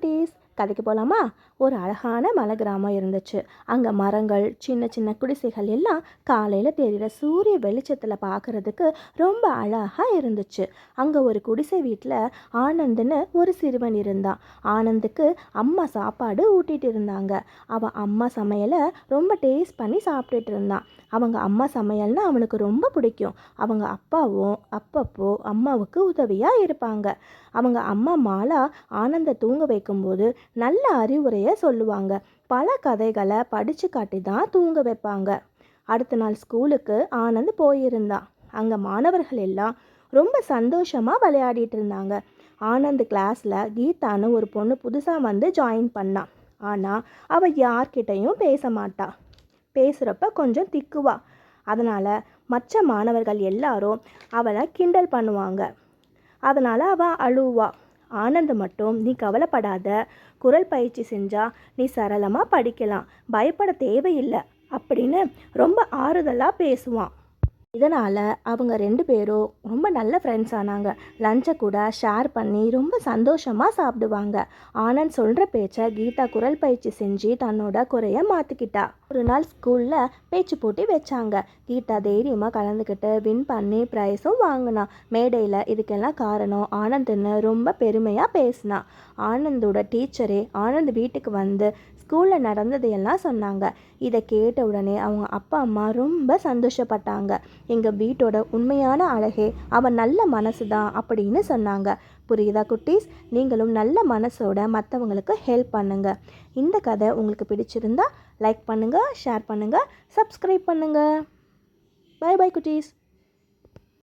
குட்டீஸ், கதைக்கு போகலாமா? ஒரு அழகான மலை கிராமம் இருந்துச்சு. அங்கே மரங்கள், சின்ன சின்ன குடிசைகள் எல்லாம் காலையில் தெரிகிற சூரிய வெளிச்சத்தில் பார்க்குறதுக்கு ரொம்ப அழகாக இருந்துச்சு. அங்கே ஒரு குடிசை வீட்டில் ஆனந்துன்னு ஒரு சிறுவன் இருந்தான். ஆனந்துக்கு அம்மா சாப்பாடு ஊட்டிகிட்டு இருந்தாங்க. அவன் அம்மா சமையலை ரொம்ப டேஸ்ட் பண்ணி சாப்பிட்டுட்டு இருந்தான். அவங்க அம்மா சமையல்னா அவனுக்கு ரொம்ப பிடிக்கும். அவங்க அப்பாவும் அப்பப்போ அம்மாவுக்கு உதவியாக இருப்பாங்க. அவங்க அம்மா மாலா ஆனந்தை தூங்க வைக்கும்போது நல்ல அறிவுரையை சொல்லுவாங்க. பல கதைகளை படித்து காட்டி தான் தூங்க வைப்பாங்க. அடுத்த நாள் ஸ்கூலுக்கு ஆனந்த் போயிருந்தான். அங்கே மாணவர்கள் எல்லாம் ரொம்ப சந்தோஷமாக விளையாடிட்டு இருந்தாங்க. ஆனந்த் கிளாஸில் கீதான்னு ஒரு பொண்ணு புதுசாக வந்து ஜாயின் பண்ணான். ஆனால் அவள் யார்கிட்டையும் பேச மாட்டா. பேசுகிறப்ப கொஞ்சம் திக்குவா. அதனால் மற்ற மாணவர்கள் எல்லாரும் அவளை கிண்டல் பண்ணுவாங்க. அதனால் அவள் அழுவா. ஆனந்த் மட்டும், நீ கவலைப்படாத, குரல் பயிற்சி செஞ்சால் நீ சரளமாக படிக்கலாம், பயப்பட தேவையில்லை அப்படின்னு ரொம்ப ஆறுதலாக பேசுவான். இதனால் அவங்க 2 பேரும் ரொம்ப நல்ல ஃப்ரெண்ட்ஸ் ஆனாங்க. லஞ்சை கூட ஷேர் பண்ணி ரொம்ப சந்தோஷமாக சாப்பிடுவாங்க. ஆனந்த் சொல்கிற பேச்சை கீதா குரல் பயிற்சி செஞ்சு தன்னோட குறைய மாற்றிக்கிட்டா. ஒரு நாள் ஸ்கூலில் பேச்சு போட்டி வச்சாங்க. கீதா தைரியமாக கலந்துக்கிட்டு வின் பண்ணி ப்ரைஸும் வாங்கினா. மேடையில் இதுக்கெல்லாம் காரணம் ஆனந்த்னு ரொம்ப பெருமையாக பேசினா. ஆனந்தோட டீச்சரே ஆனந்த் வீட்டுக்கு வந்து ஸ்கூலில் நடந்ததையெல்லாம் சொன்னாங்க. இதை கேட்ட உடனே அவங்க அப்பா அம்மா ரொம்ப சந்தோஷப்பட்டாங்க. எங்கள் வீட்டோட உண்மையான அழகே அவன் நல்ல மனசு தான் அப்படின்னு சொன்னாங்க. புரியுதா குட்டீஸ்? நீங்களும் நல்ல மனசோட மற்றவங்களுக்கு ஹெல்ப் பண்ணுங்கள். இந்த கதை உங்களுக்கு பிடிச்சிருந்தா லைக் பண்ணுங்கள், ஷேர் பண்ணுங்கள், சப்ஸ்கிரைப் பண்ணுங்கள். பை பை குட்டீஸ்.